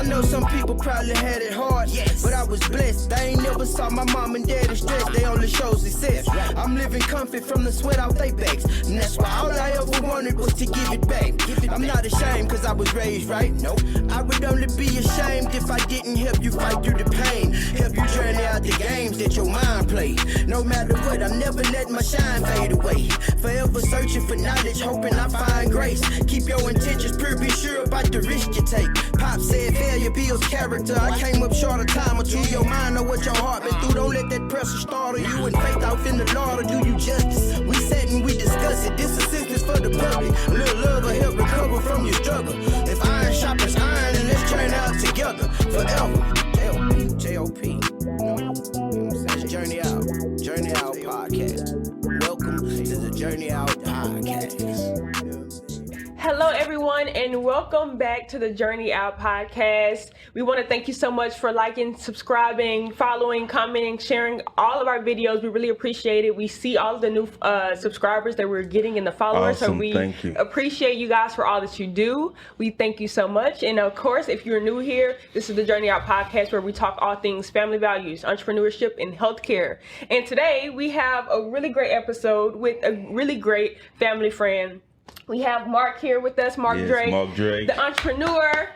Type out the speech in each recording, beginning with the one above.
I know some people probably had it hard, but I was blessed. I ain't never saw my mom and daddy stressed. They only show success. I'm living comfy from the sweat off they backs, and that's why all I ever wanted was to give it back. I'm not ashamed cause I was raised right. No, I would only be ashamed if I didn't help you fight through the pain, help you journey out the games that your mind played. No matter what, I'm never letting my shine fade away. Forever searching for knowledge, hoping I find grace. Keep your intentions pure, be sure about the risk you take. Pop said failure builds character. I came up short a time or two. Your mind know what your heart been through. Don't let that pressure startle you, and faith out in the Lord will do you justice. We sat and we discuss it. This assistance for the public. A little love will help recover from your struggle. If iron sharpens iron, and let's turn out together forever. J.O.P. That's Journey Out. Journey Out Podcast. Welcome to the Journey Out Podcast. Hello, everyone, and welcome back to the Journey Out Podcast. We want to thank you so much for liking, subscribing, following, commenting, sharing all of our videos. We really appreciate it. We see all of the new subscribers that we're getting and the followers. Awesome. So we Thank you. appreciate you guys for all that you do. We thank you so much. And of course, if you're new here, this is the Journey Out Podcast where we talk all things family values, entrepreneurship, and healthcare. And today we have a really great episode with a really great family friend. We have Mark here with us, Mark Drake, the entrepreneur,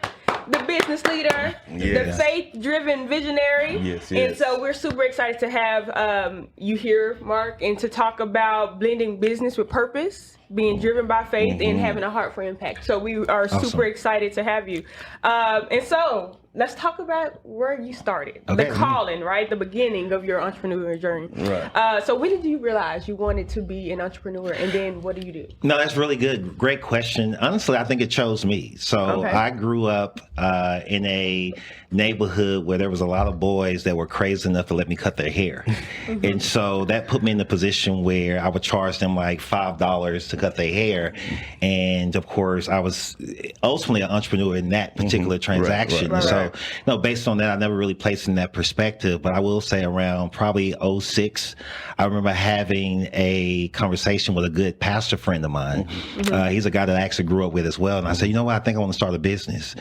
the business leader, the faith-driven visionary. Yes. And so we're super excited to have you here, Mark, and to talk about blending business with purpose, being driven by faith, and having a heart for impact. So we are super excited to have you. And so let's talk about where you started, the calling, right? The beginning of your entrepreneurial journey. Right. So when did you realize you wanted to be an entrepreneur, and then what do you do? No, that's really good. Great question. Honestly, I think it chose me. So I grew up in a neighborhood where there was a lot of boys that were crazy enough to let me cut their hair. And so that put me in a position where I would charge them like $5 to cut their hair. And of course, I was ultimately an entrepreneur in that particular transaction. Right. So, based on that, I never really placed in that perspective. But I will say around probably 06, I remember having a conversation with a good pastor friend of mine. He's a guy that I actually grew up with as well. And I said, you know what? I think I want to start a business.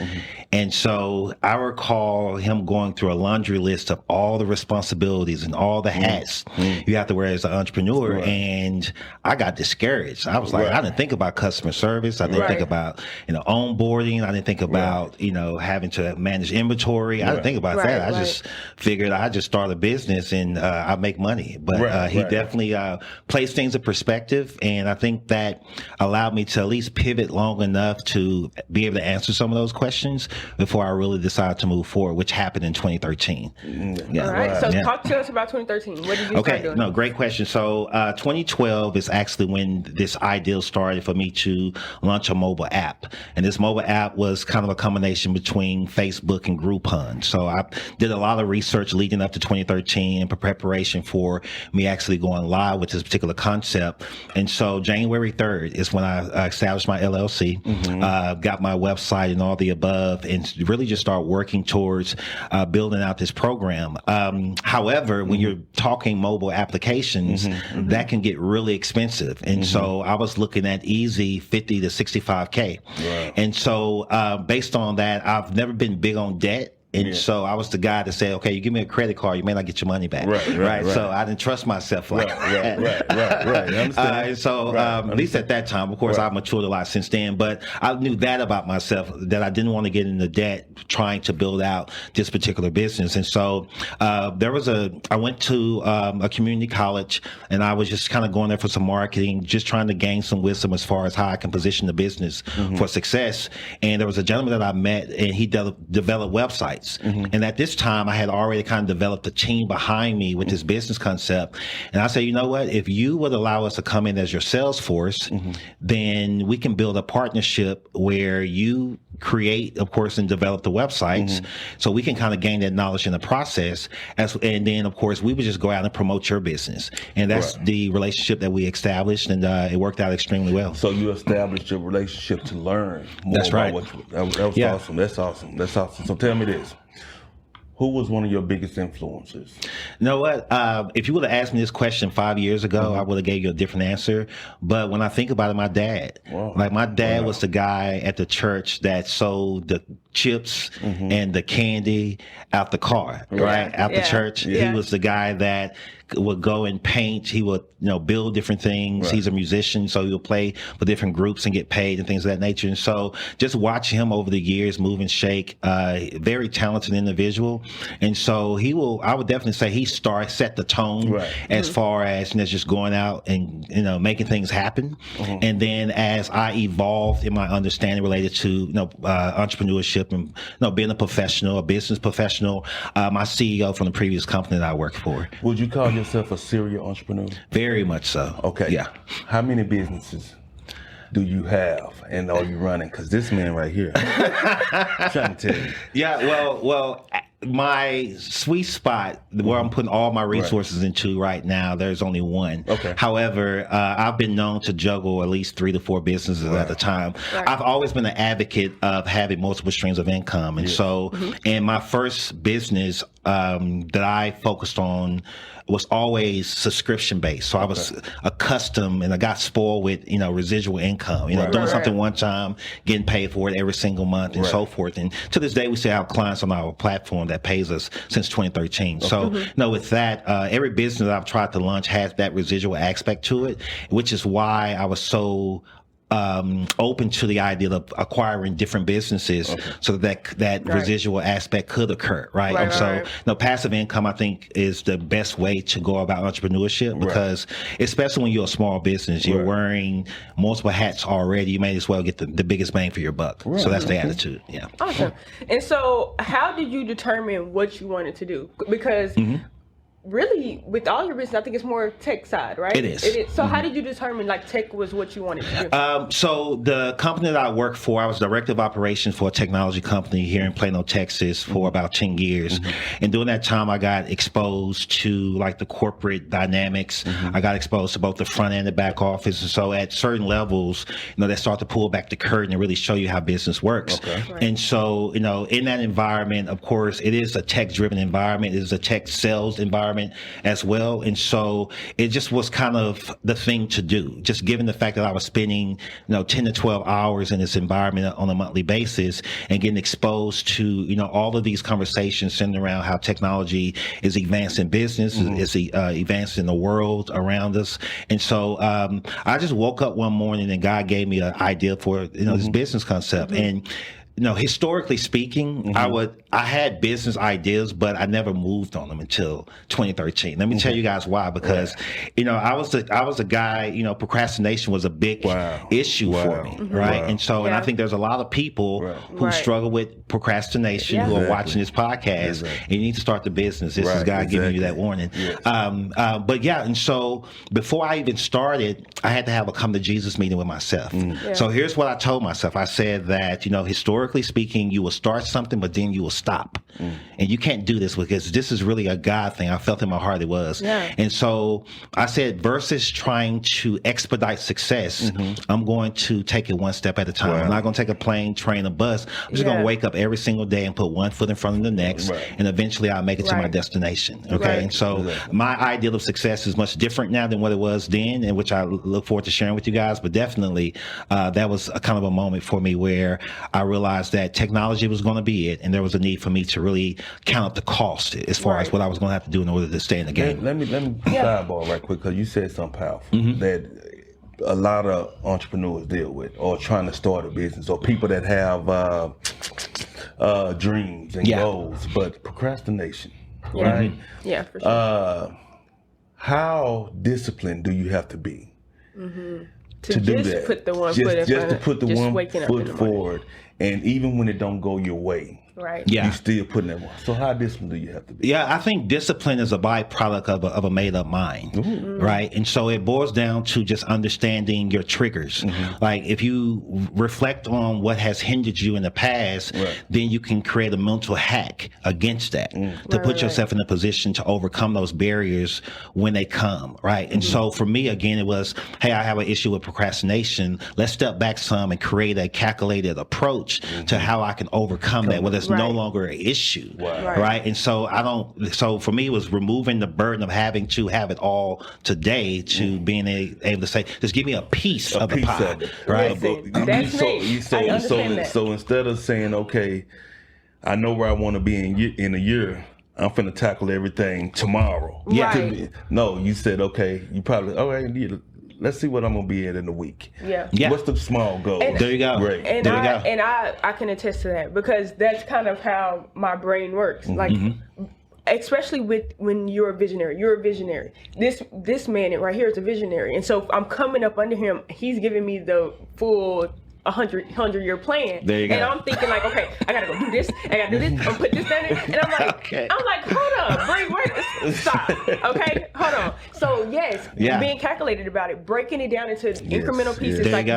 And so I recall him going through a laundry list of all the responsibilities and all the hats you have to wear as an entrepreneur. And I got discouraged. I was like, I didn't think about customer service. I didn't think about, onboarding. I didn't think about, having to manage inventory. I didn't think about that. I just figured I just start a business and I make money. But he definitely placed things in perspective. And I think that allowed me to at least pivot long enough to be able to answer some of those questions before I really decided to move forward, which happened in 2013. All right. So talk to us about 2013. What did you start doing? No, great question. So 2012 is actually when this ideal started for me to launch a mobile app. And this mobile app was kind of a combination between Facebook and Groupon. So I did a lot of research leading up to 2013 in preparation for me actually going live with this particular concept. And so January 3rd is when I established my LLC, got my website and all the above, and really just start working towards building out this program. However, when you're talking mobile applications, that can get really expensive. And so I was looking at easy 50 to 65K. And so based on that, I've never been big on debt. And so I was the guy to say, okay, you give me a credit card, you may not get your money back. Right. So I didn't trust myself like that. So at least at that time, of course, I've matured a lot since then, but I knew that about myself, that I didn't want to get into debt trying to build out this particular business. And so I went to a community college, and I was just kind of going there for some marketing, just trying to gain some wisdom as far as how I can position the business for success. And there was a gentleman that I met, and he developed websites. And at this time, I had already kind of developed a team behind me with this business concept. And I said, you know what? If you would allow us to come in as your sales force, then we can build a partnership where you create, of course, and develop the websites, so we can kind of gain that knowledge in the process. And then, of course, we would just go out and promote your business. And that's the relationship that we established, and it worked out extremely well. So you established your relationship to learn more about what that was awesome. That's awesome. So tell me this. Who was one of your biggest influences? You know what? If you would have asked me this question 5 years ago, I would have gave you a different answer. But when I think about it, my dad. My dad was the guy at the church that sowed the chips and the candy out the car, right? Out the church. He was the guy that would go and paint. He would, build different things. He's a musician, so he'll play for different groups and get paid and things of that nature. And so just watching him over the years move and shake, very talented individual. And so I would definitely say he set the tone as far as just going out and, making things happen. And then as I evolved in my understanding related to, entrepreneurship and, being a business professional, my CEO from the previous company that I worked for. Would you call yourself a serial entrepreneur? Very much so. Okay. Yeah. How many businesses do you have and are you running? Because this man right here, I'm trying to tell you. Yeah, well, my sweet spot where I'm putting all my resources into right now, there's only one. Okay. However, I've been known to juggle at least 3 to 4 businesses at a time. I've always been an advocate of having multiple streams of income. And so in my first business that I focused on was always subscription based. So I was accustomed and I got spoiled with, residual income, doing something one time, getting paid for it every single month and so forth. And to this day, we still have clients on our platform that pays us since 2013. So, with that, every business that I've tried to launch has that residual aspect to it, which is why I was so open to the idea of acquiring different businesses so that residual aspect could occur, right? So, passive income, I think, is the best way to go about entrepreneurship because, especially when you're a small business, you're wearing multiple hats already. You may as well get the biggest bang for your buck. So that's the attitude. Yeah. Awesome. And so, how did you determine what you wanted to do? Because really, with all your business, I think it's more tech side, right? It is. So how did you determine tech was what you wanted to do? So the company that I worked for, I was director of operations for a technology company here in Plano, Texas for about 10 years. And during that time, I got exposed to the corporate dynamics. I got exposed to both the front and the back office. And so at certain levels, they start to pull back the curtain and really show you how business works. And so, in that environment, of course, it is a tech-driven environment. It is a tech sales environment as well. And so it just was kind of the thing to do, just given the fact that I was spending, 10 to 12 hours in this environment on a monthly basis and getting exposed to, all of these conversations centered around how technology is advancing business, is advancing the world around us. And so I just woke up one morning and God gave me an idea for, this business concept. And historically speaking, I had business ideas, but I never moved on them until 2013. Let me tell you guys why, because, I was a guy, procrastination was a big issue for me. Right. And so, and I think there's a lot of people who struggle with procrastination who are watching this podcast and you need to start the business. This is God giving you that warning. And so before I even started, I had to have a come to Jesus meeting with myself. So here's what I told myself. I said that, historically speaking, you will start something, but then you will stop. And you can't do this because this is really a God thing. I felt in my heart it was. And so I said, versus trying to expedite success, I'm going to take it one step at a time. I'm not going to take a plane, train, a bus. I'm just going to wake up every single day and put one foot in front of the next. And eventually I'll make it to my destination. Okay. And so my ideal of success is much different now than what it was then, and which I look forward to sharing with you guys. But definitely that was a kind of a moment for me where I realized that technology was going to be it, and there was a need for me to really count up the cost as far as what I was going to have to do in order to stay in the game. Let me sidebar right quick, because you said something powerful that a lot of entrepreneurs deal with, or trying to start a business, or people that have dreams and goals, but procrastination, right? Yeah, for sure. How disciplined do you have to be to do that? Put the one foot in front, to put the one foot forward. forward, and even when it don't go your way, you still putting that one. So how disciplined do you have to be? Yeah, I think discipline is a byproduct of a made up mind, right? And so it boils down to just understanding your triggers. Like if you reflect on what has hindered you in the past, then you can create a mental hack against that to put yourself in a position to overcome those barriers when they come, right? And so for me, again, it was, hey, I have an issue with procrastination. Let's step back some and create a calculated approach to how I can overcome that, whether it's is no longer an issue. Right. And so so for me, it was removing the burden of having to have it all today to being able to say, just give me a piece of the pie. Right. So instead of saying, okay, I know where I want to be in a year, I'm finna tackle everything tomorrow. Right. No, you said, okay, you probably, all right, let's see what I'm gonna be at in a week. Yeah. What's the small goal? There you go. Great. And I can attest to that, because that's kind of how my brain works. Like, especially when you're a visionary. This man right here is a visionary, and so I'm coming up under him. He's giving me the full 100-year plan. There you go. And I'm thinking like, okay, I gotta go do this. I gotta do this. I'm gonna put this down there. And I'm like, hold up, stop. Okay, hold on. So yes, being calculated about it, breaking it down into incremental pieces. Like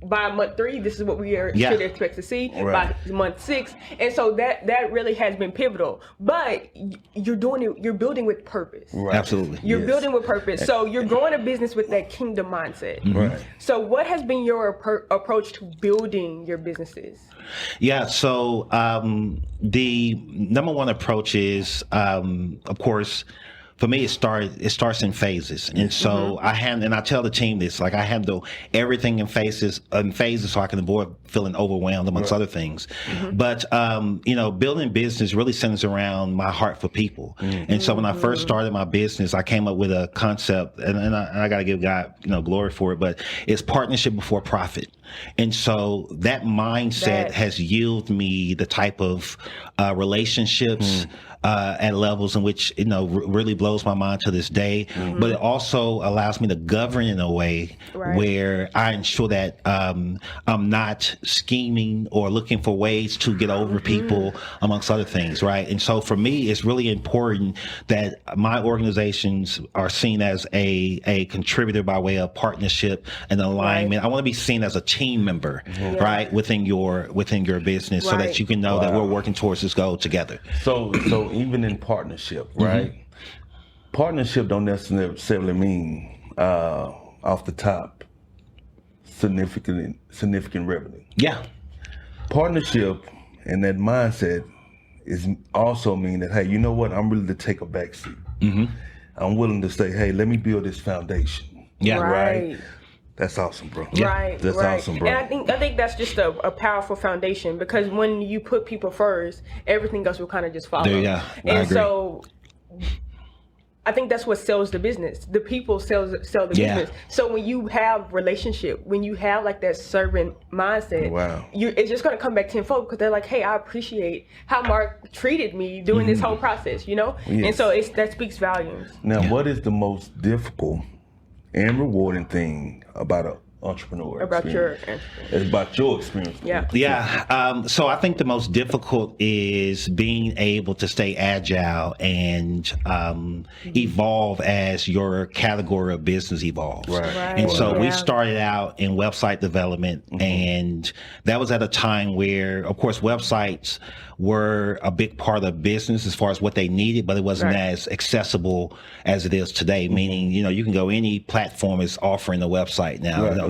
by month 3, this is what we should expect to see. By month 6, and so that really has been pivotal. But you're building with purpose. Right. Absolutely. You're building with purpose. So you're growing a business with that kingdom mindset. Right. So what has been your approach to building your businesses? Yeah. So the number one approach is, of course, for me, it starts in phases. And so I tell the team this, like, I handle everything in phases so I can avoid feeling overwhelmed amongst other things. But, building business really centers around my heart for people. And so when I first started my business, I came up with a concept, and I got to give God, glory for it, but it's partnership before profit. And so that mindset has yielded me the type of relationships at levels in which, really blows my mind to this day. But it also allows me to govern in a way where I ensure that I'm not scheming or looking for ways to get over people, amongst other things, right? And so for me, it's really important that my organizations are seen as a contributor by way of partnership and alignment. I want to be seen as a team member, right, within your business, so that you can know that we're working towards this goal together. So even in partnership, right? Partnership don't necessarily mean off the top significant revenue. Yeah. Partnership and that mindset is also mean that, hey, you know what? I'm willing to take a back seat. I'm willing to say, hey, let me build this foundation. Yeah. Right. That's awesome, bro. Right. That's awesome, bro. And I think that's just a powerful foundation, because when you put people first, everything else will kind of just follow. There you go. I agree. So I think that's what sells the business. The people sell the business. So when you have relationship, when you have like that servant mindset, it's just gonna come back tenfold, because they're like, hey, I appreciate how Mark treated me during this whole process, And so that speaks volumes. Now, what is the most difficult and rewarding thing about an entrepreneur? About your experience. So I think the most difficult is being able to stay agile and evolve as your category of business evolves. And so we started out in website development, and that was at a time where, of course, websites were a big part of business as far as what they needed, but it wasn't as accessible as it is today. Meaning, you can go, any platform is offering a website now.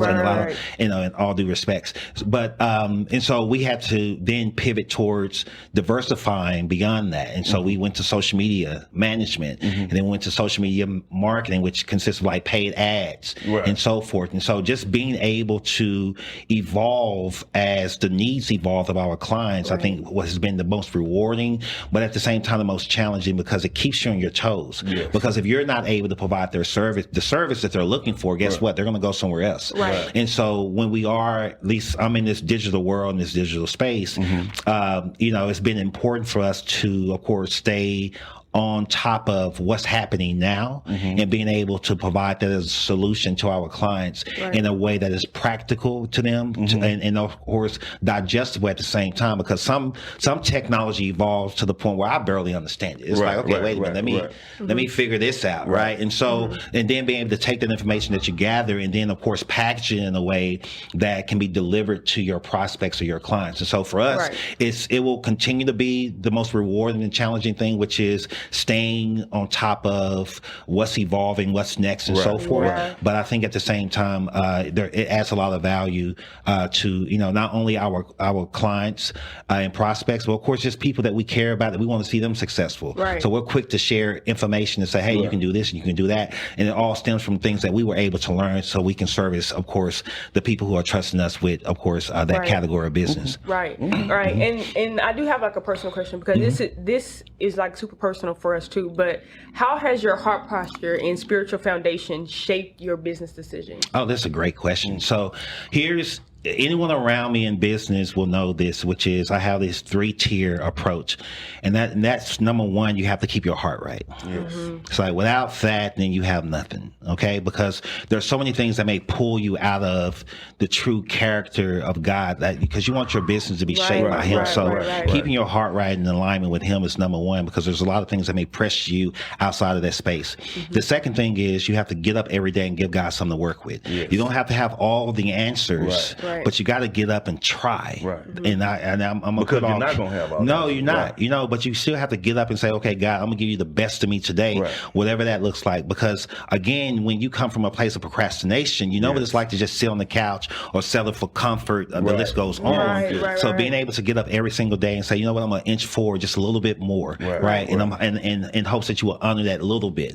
In all due respects. But and so we had to then pivot towards diversifying beyond that. And so we went to social media management, and then went to social media marketing, which consists of like paid ads and so forth. And so just being able to evolve as the needs evolve of our clients, I think what has been the most rewarding, but at the same time the most challenging, because it keeps you on your toes. Because if you're not able to provide the service that they're looking for, guess what? They're going to go somewhere else. And so when we are, at least I'm in this digital world, in this digital space, it's been important for us to, of course, stay on top of what's happening now, and being able to provide that as a solution to our clients in a way that is practical to them, and of course digestible at the same time, because some technology evolves to the point where I barely understand it. It's like, okay, wait a minute, let me figure this out, right? And so, and then being able to take that information that you gather, and then of course package it in a way that can be delivered to your prospects or your clients. And so for us, it will continue to be the most rewarding and challenging thing, which is staying on top of what's evolving, what's next, and so forth. Right. But I think at the same time, it adds a lot of value to not only our clients and prospects, but of course just people that we care about, that we want to see them successful. Right. So we're quick to share information and say, hey, you can do this and you can do that, and it all stems from things that we were able to learn, so we can service, of course, the people who are trusting us with, of course, that category of business. Right, right. And I do have like a personal question, because this is like super personal for us too. But how has your heart posture and spiritual foundation shaped your business decisions? Oh, that's a great question. So here's, anyone around me in business will know this, which is I have this 3-tier approach, and that's number one, you have to keep your heart right. Yes. It's like without that, then you have nothing. Okay, because there's so many things that may pull you out of the true character of God, because you want your business to be shaped by Him. So keeping your heart right and in alignment with Him is number one, because there's a lot of things that may press you outside of that space. The second thing is you have to get up every day and give God something to work with. Yes. You don't have to have all the answers. But you got to get up and try. And I'm because you're not gonna have all. No, you're not. But you still have to get up and say, okay, God, I'm gonna give you the best of me today, whatever that looks like. Because again, when you come from a place of procrastination, you know what it's like to just sit on the couch or settle for comfort. The list goes on. So being able to get up every single day and say, you know what, I'm gonna inch forward just a little bit more, and I'm in hopes that you will honor that little bit,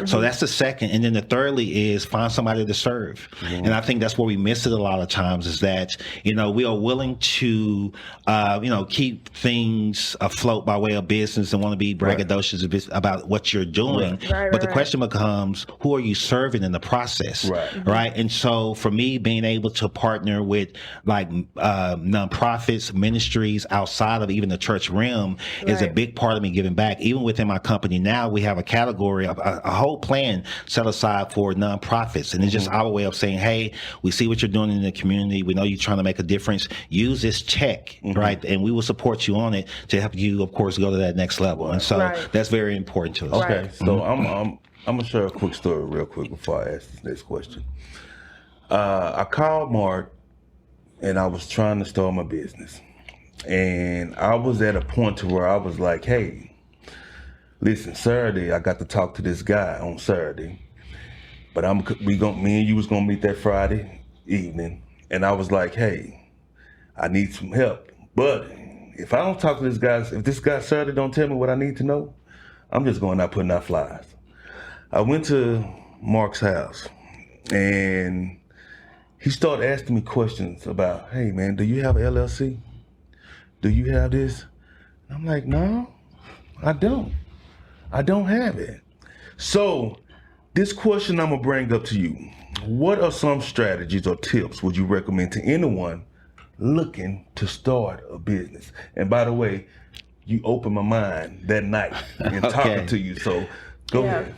So that's the second. And then the thirdly is find somebody to serve. And I think that's where we miss it a lot of times, is that we are willing to keep things afloat by way of business and want to be braggadocious about what you're doing, but the question becomes, who are you serving in the process, right? And so for me, being able to partner with like nonprofits, ministries outside of even the church realm is a big part of me giving back. Even within my company now, we have a category, a whole plan set aside for nonprofits, and it's just our way of saying, hey, we see what you're doing in the community, we know you're trying to make a difference, use this check, right? And we will support you on it to help you, of course, go to that next level. And so that's very important to us. Okay, so I'm gonna share a quick story real quick before I ask this next question. I called Mark, and I was trying to start my business, and I was at a point to where I was like, hey, listen, Saturday I got to talk to this guy on Saturday, but me and you was gonna meet that Friday evening. And I was like, hey, I need some help. But if I don't talk to this guy, if this guy Saturday don't tell me what I need to know, I'm just going out putting out flyers. I went to Mark's house, and he started asking me questions about, hey, man, do you have an LLC? Do you have this? And I'm like, no, I don't. I don't have it. So this question I'm going to bring up to you. What are some strategies or tips would you recommend to anyone looking to start a business? And by the way, you opened my mind that night in talking to you, so go ahead.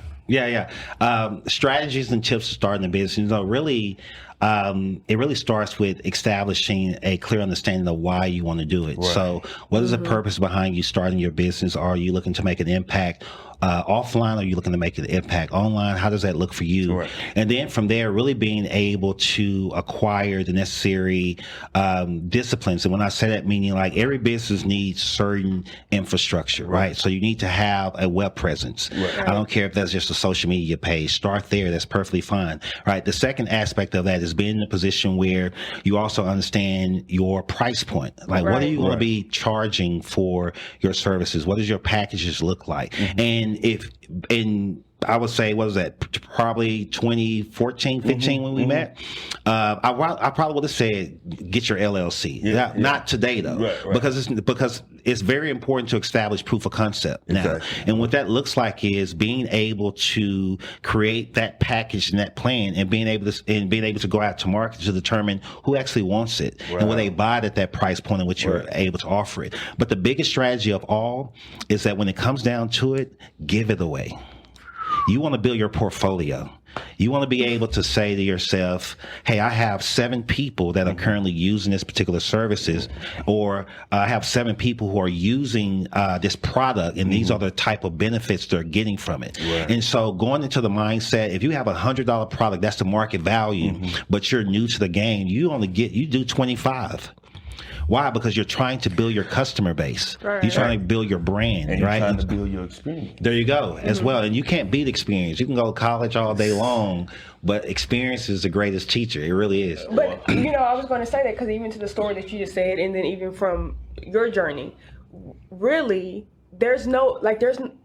Strategies and tips to starting a business. Really, it really starts with establishing a clear understanding of why you want to do it. So what is the purpose behind you starting your business? Are you looking to make an impact offline? Are you looking to make an impact online? How does that look for you? And then from there, really being able to acquire the necessary disciplines. And when I say that, meaning like every business needs certain infrastructure, right? So you need to have a web presence. I don't care if that's just a social media page. Start there. That's perfectly fine, right? The second aspect of that is being in a position where you also understand your price point. Like, what are you going to be charging for your services? What does your packages look like? And I would say, what was that? Probably 2014, 15 when we met. I probably would have said, get your LLC. Not today though, because it's very important to establish proof of concept now. And what that looks like is being able to create that package and that plan, and being able to go out to market to determine who actually wants it and will they buy it at that price point in which you're able to offer it. But the biggest strategy of all is that when it comes down to it, give it away. You want to build your portfolio. You want to be able to say to yourself, hey, I have 7 people that are currently using this particular services, or I have 7 people who are using this product, and these are the type of benefits they're getting from it. And so going into the mindset, if you have $100 product, that's the market value, but you're new to the game, you do 25. Why? Because you're trying to build your customer base. Right. You're trying to build your brand, and you're right? trying to build your experience. There you go, as well. And you can't beat experience. You can go to college all day long, but experience is the greatest teacher. It really is. But, I was going to say that because even to the story that you just said, and then even from your journey, really, there's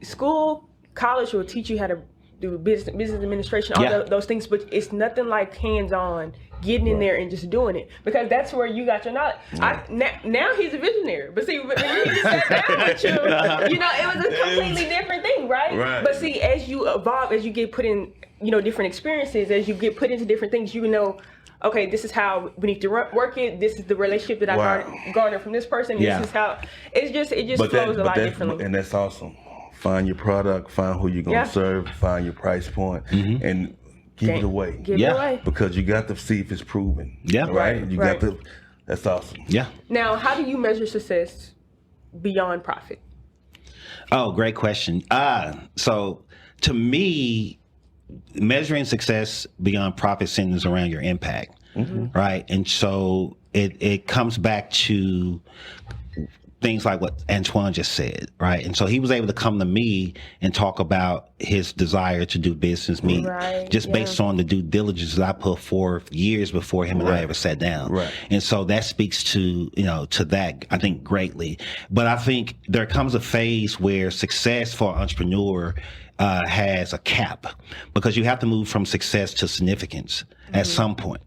school, college will teach you how to do business administration, all those things, but it's nothing like hands-on, getting in there and just doing it, because that's where you got your knowledge. Now he's a visionary, but see, when you just sat down with you, it was a completely different thing, right? But see, as you evolve, as you get put in, different experiences, as you get put into different things, okay, this is how we need to work it. This is the relationship that I garnered from this person. This is how it just flows a lot differently. And that's awesome. Find your product, find who you're going to serve, find your price point, and give it away. Give it away. Because you got to see if it's proven. Yeah. Right? You got to, that's awesome. Yeah. Now, how do you measure success beyond profit? Oh, great question. So to me, measuring success beyond profit centers around your impact, right? And so it comes back to things like what Antoine just said, right? And so he was able to come to me and talk about his desire to do business, based on the due diligence that I put forth years before him and I ever sat down. Right. And so that speaks to, to that, I think, greatly. But I think there comes a phase where success for an entrepreneur has a cap, because you have to move from success to significance at some point.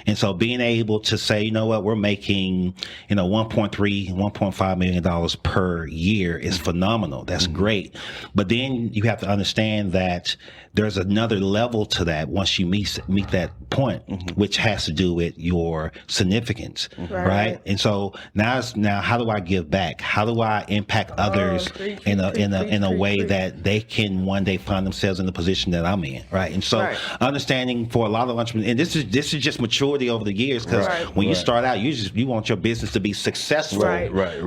And so being able to say, we're making, $1.5 million per year is phenomenal. That's great. But then you have to understand that there's another level to that once you meet that point, which has to do with your significance, right? And so now how do I give back? How do I impact others in a way that they can one day find themselves in the position that I'm in, right? And so understanding for a lot of entrepreneurs, and this is just maturity over the years, because when you start out, you want your business to be successful,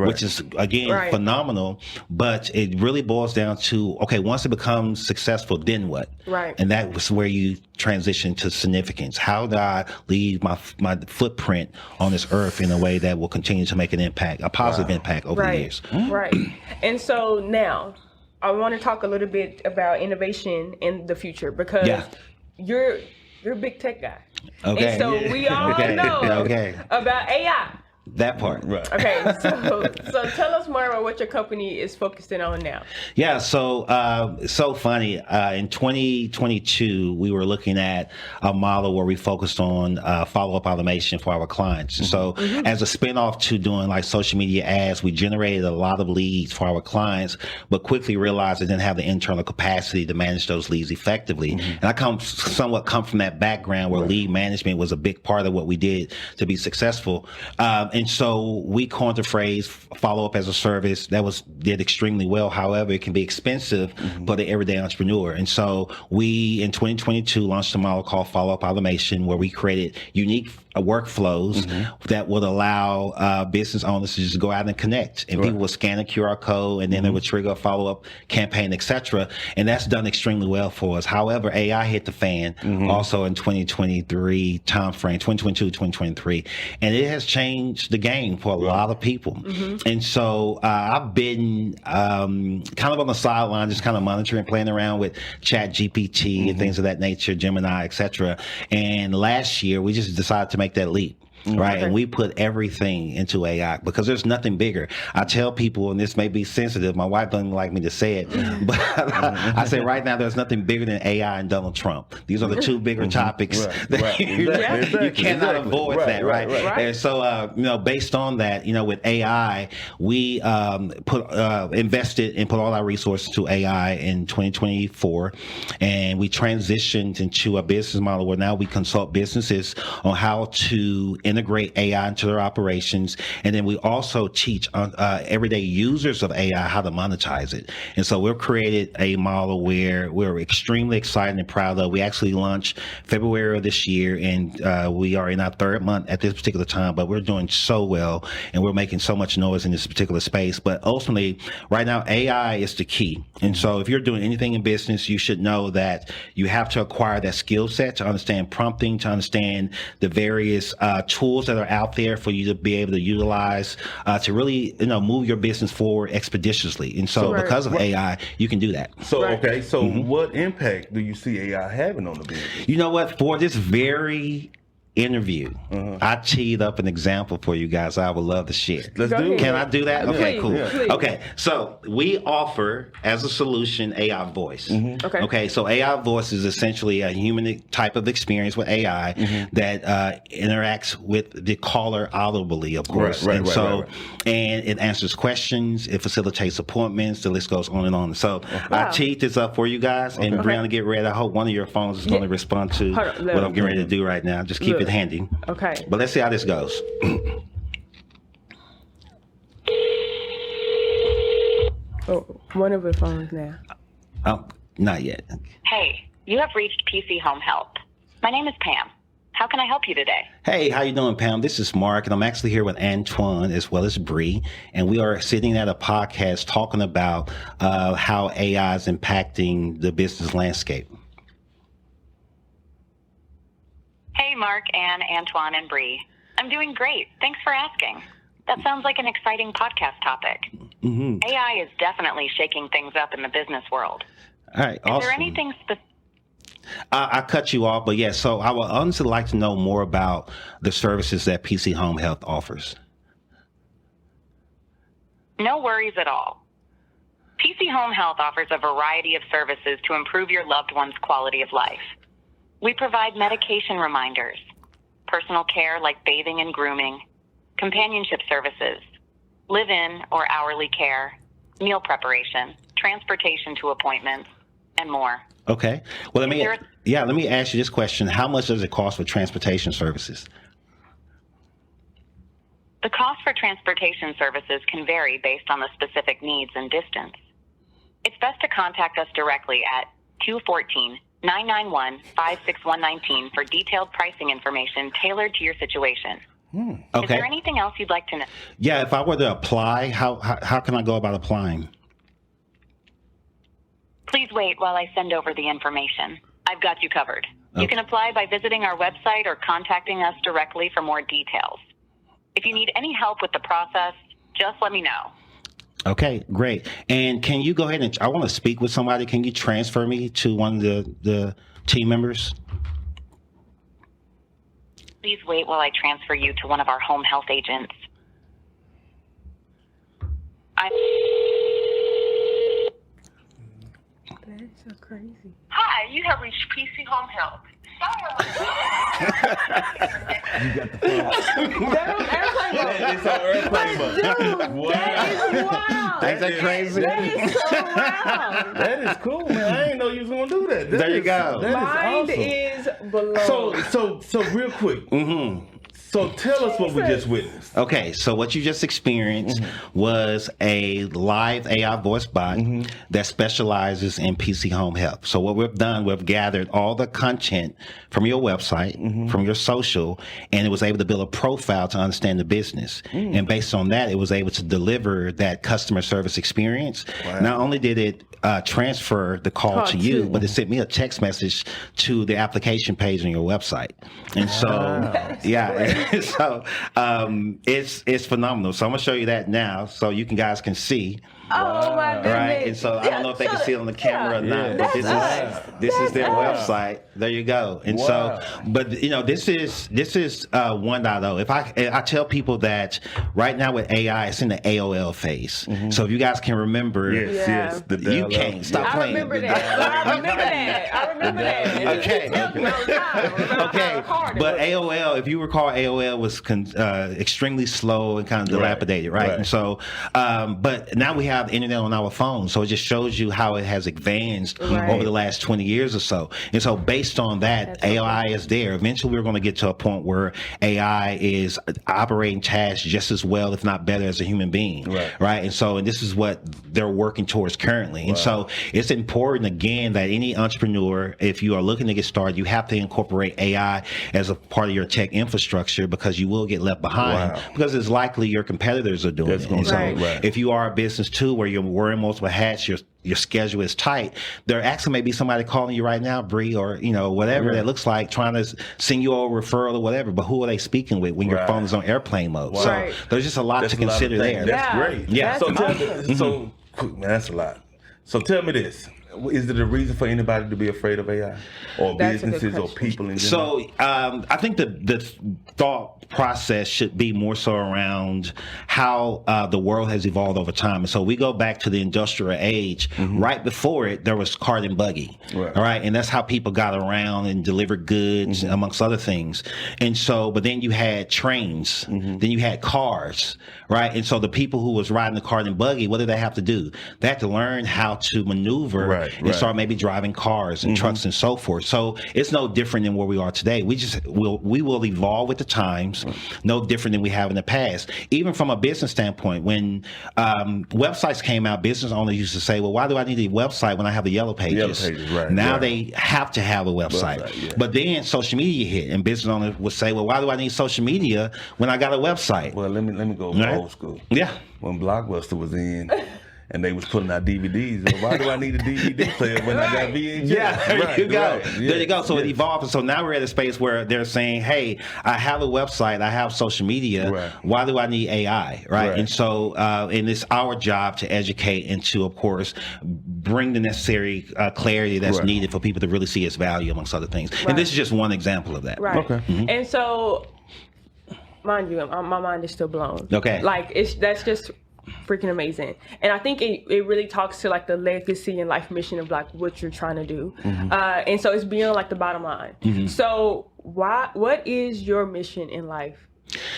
which is again phenomenal. But it really boils down to, okay, once it becomes successful, then what? Right. And that was where you transition to significance. How do I leave my footprint on this earth in a way that will continue to make an impact, a positive impact over the years? Right. And so now I want to talk a little bit about innovation in the future, because you're a big tech guy. Okay. And so we all know about AI. That part. Right. Okay, so tell us more about what your company is focusing on now. Yeah, so so funny. In 2022, we were looking at a model where we focused on follow-up automation for our clients. And so as a spinoff to doing like social media ads, we generated a lot of leads for our clients, but quickly realized they didn't have the internal capacity to manage those leads effectively. And I somewhat come from that background where lead management was a big part of what we did to be successful. And so we coined the phrase follow-up as a service. That did extremely well. However, it can be expensive for the everyday entrepreneur. And so we, in 2022, launched a model called follow-up automation, where we created unique workflows that would allow business owners to just go out and connect. And people would scan a QR code, and then it would trigger a follow-up campaign, etc. And that's done extremely well for us. However, AI hit the fan also in 2023 timeframe, 2022, 2023. And it has changed the game for a lot of people. And so I've been kind of on the sideline, just kind of monitoring, playing around with Chat GPT and things of that nature, Gemini, etc. And last year, we just decided to make that leap. Right. And we put everything into AI because there's nothing bigger. I tell people, and this may be sensitive, my wife doesn't like me to say it, but I say right now there's nothing bigger than AI and Donald Trump. These are the two bigger topics that you cannot avoid that, right? And so, based on that, with AI, we invested and put all our resources to AI in 2024, and we transitioned into a business model where now we consult businesses on how to integrate AI into their operations. And then we also teach everyday users of AI how to monetize it. And so we've created a model where we're extremely excited and proud of. We actually launched February of this year, and we are in our third month at this particular time, but we're doing so well and we're making so much noise in this particular space. But ultimately, right now, AI is the key. And so if you're doing anything in business, you should know that you have to acquire that skill set to understand prompting, to understand the various tools tools that are out there for you to be able to utilize to really, move your business forward expeditiously. And so because of AI, you can do that. So, okay. So what impact do you see AI having on the business? You know what? For this very interview, I teed up an example for you guys I would love to share. Let's do it. Can I do that? Okay, cool. Please. Okay, so we offer as a solution AI voice. Okay, so AI voice is essentially a human type of experience with AI that interacts with the caller audibly, of course. And it answers questions, it facilitates appointments, the list goes on and on. So I teed this up for you guys, and Brianna, get ready. I hope one of your phones is going to respond to what I'm getting ready to do right now. Just keep it handy. Okay. But let's see how this goes. One of the phones now. Oh, not yet. Hey, you have reached PC Home Help. My name is Pam. How can I help you today? Hey, how you doing, Pam? This is Mark, and I'm actually here with Antoine as well as Bree, and we are sitting at a podcast talking about how AI is impacting the business landscape. Hey, Mark, Ann, Antoine, and Bree. I'm doing great. Thanks for asking. That sounds like an exciting podcast topic. AI is definitely shaking things up in the business world. All right, awesome. Is there anything specific? I cut you off, but yes, so I would honestly like to know more about the services that PC Home Health offers. No worries at all. PC Home Health offers a variety of services to improve your loved one's quality of life. We provide medication reminders, personal care like bathing and grooming, companionship services, live-in or hourly care, meal preparation, transportation to appointments, and more. Okay. Well, let me ask you this question. How much does it cost for transportation services? The cost for transportation services can vary based on the specific needs and distance. It's best to contact us directly at 214-991-56119 for detailed pricing information tailored to your situation. Okay. Is there anything else you'd like to know? Yeah, if I were to apply, how can I go about applying? Please wait while I send over the information. I've got you covered. You can apply by visiting our website or contacting us directly for more details. If you need any help with the process, just let me know. Okay, great. And can you go ahead and, I want to speak with somebody. Can you transfer me to one of the team members? Please wait while I transfer you to one of our home health agents. That's so crazy. Hi, you have reached PC Home Health. You got the phone. It's on airplane mode. Wow. That is wild. Ain't that crazy? That is so wild. That is cool, man. I didn't know you was gonna do that. There you go. That Mind is awesome. is blown. So real quick. So tell us what we just witnessed. Okay, so what you just experienced was a live AI voice bot that specializes in PC Home Health. So what we've done, we've gathered all the content from your website, from your social, and it was able to build a profile to understand the business. And based on that, it was able to deliver that customer service experience. Wow. Not only did it transfer the call to you, but it sent me a text message to the application page on your website. And so, so it's phenomenal. So I'm gonna show you that now, so you guys can see. Oh my goodness! Right, and so I don't know if they can see it on the camera or not, but this is their website. There you go. And so, but this is 1.0. If I tell people that right now with AI, it's in the AOL phase. So if you guys can remember, Yes. you can't stop playing. I remember that. Okay. But AOL, if you recall, AOL was extremely slow and kind of dilapidated, right? And so, but now we have the internet on our phones, so it just shows you how it has advanced over the last 20 years or so. And so based on that, AI is there. Eventually we're going to get to a point where AI is operating tasks just as well, if not better, as a human being, right? And so, and this is what they're working towards currently. And so it's important, again, that any entrepreneur, if you are looking to get started, you have to incorporate AI as a part of your tech infrastructure pressure because you will get left behind because it's likely your competitors are doing it. And so if you are a business too where you're wearing multiple hats, your schedule is tight, there actually may be somebody calling you right now, Bree, or whatever that looks like, trying to send you a referral or whatever, but who are they speaking with when your phone is on airplane mode? So there's just a lot to consider there. That's great. Yeah. So tell me, man, that's a lot. So tell me this. Is there a reason for anybody to be afraid of AI or businesses or people in general? So I think the thought process should be more so around how the world has evolved over time. And so we go back to the industrial age. Right before it, there was cart and buggy. All right. And that's how people got around and delivered goods, amongst other things. And so, but then you had trains, then you had cars, right? And so the people who was riding the cart and buggy, what did they have to do? They had to learn how to maneuver and start maybe driving cars and trucks and so forth. So it's no different than where we are today. We will evolve with the times, no different than we have in the past. Even from a business standpoint, when websites came out, business owners used to say, well, why do I need a website when I have the yellow pages? Now they have to have a website. But then social media hit and business owners would say, well, why do I need social media when I got a website? Well, let me go old school. Yeah. When Blockbuster was in, and they was putting out DVDs. Well, why do I need a DVD player when I got VHS? Yeah, there you go. There you go. So it evolved. And so now we're at a space where they're saying, hey, I have a website, I have social media. Why do I need AI? Right. And so, and it's our job to educate and to, of course, bring the necessary clarity that's needed for people to really see its value, amongst other things. And this is just one example of that. Right. Okay. And so, mind you, my mind is still blown. Okay. Like, that's just freaking amazing. And I think it really talks to like the legacy and life mission of like what you're trying to do. And so it's beyond like the bottom line. So what is your mission in life?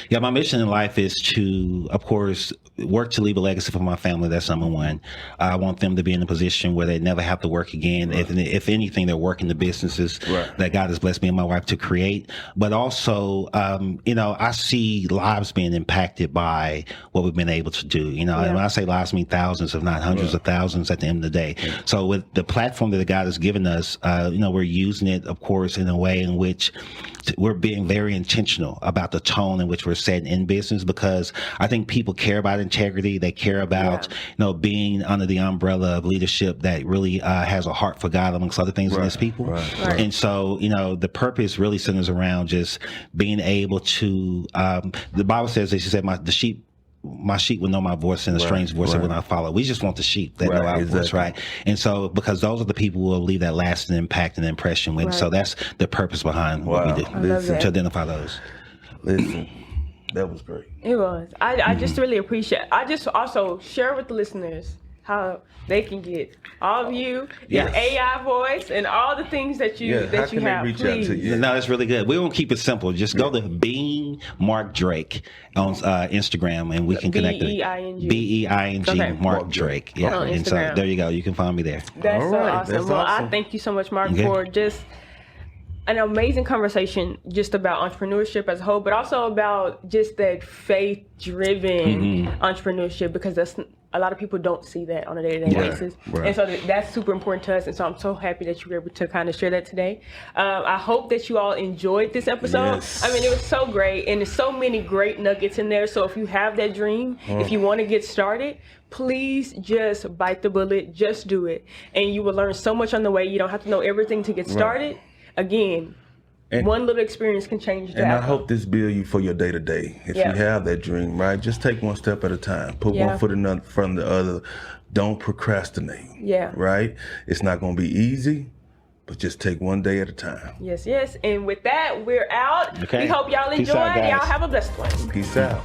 Yeah, my mission in life is to, of course, work to leave a legacy for my family. That's number one. I want them to be in a position where they never have to work again. If anything, they're working the businesses that God has blessed me and my wife to create. But also, I see lives being impacted by what we've been able to do. And when I say lives, I mean thousands, if not hundreds of thousands at the end of the day. So with the platform that God has given us, we're using it, of course, in a way in which we're being very intentional about the tone in which we're setting in business, because I think people care about integrity. They care about, being under the umbrella of leadership that really has a heart for God, amongst other things, in His people. And so, the purpose really centers around just being able to, the Bible says, she said, my sheep will know my voice, and a strange voice I will not follow. We just want the sheep that know our voice, right? And so, because those are the people who will leave that lasting impact and impression with. So that's the purpose behind what we do, to identify those. Listen, that was great. It was. I just really appreciate it. I just also share with the listeners how they can get all of you, your AI voice, and all the things that you have. How can they reach out to you? No, that's really good. We won't keep it simple. Just go to Being Mark Drake on Instagram, and we can connect. BEING Mark Drake. Yeah, and so there you go. You can find me there. That's awesome. I thank you so much, Mark, for just an amazing conversation just about entrepreneurship as a whole, but also about just that faith-driven entrepreneurship, because that's a lot of people don't see that on a day-to-day basis. And so that's super important to us. And so I'm so happy that you were able to kind of share that today. I hope that you all enjoyed this episode. I mean, it was so great, and there's so many great nuggets in there. So if you have that dream, if you want to get started, please just bite the bullet, just do it. And you will learn so much on the way. You don't have to know everything to get started. Again, one little experience can change that. And I hope this build you for your day to day. If you have that dream, right, just take one step at a time. Put one foot in front of the other. Don't procrastinate. Right? It's not going to be easy, but just take one day at a time. Yes. And with that, we're out. We hope y'all enjoyed. Y'all have a blessed one. Peace out.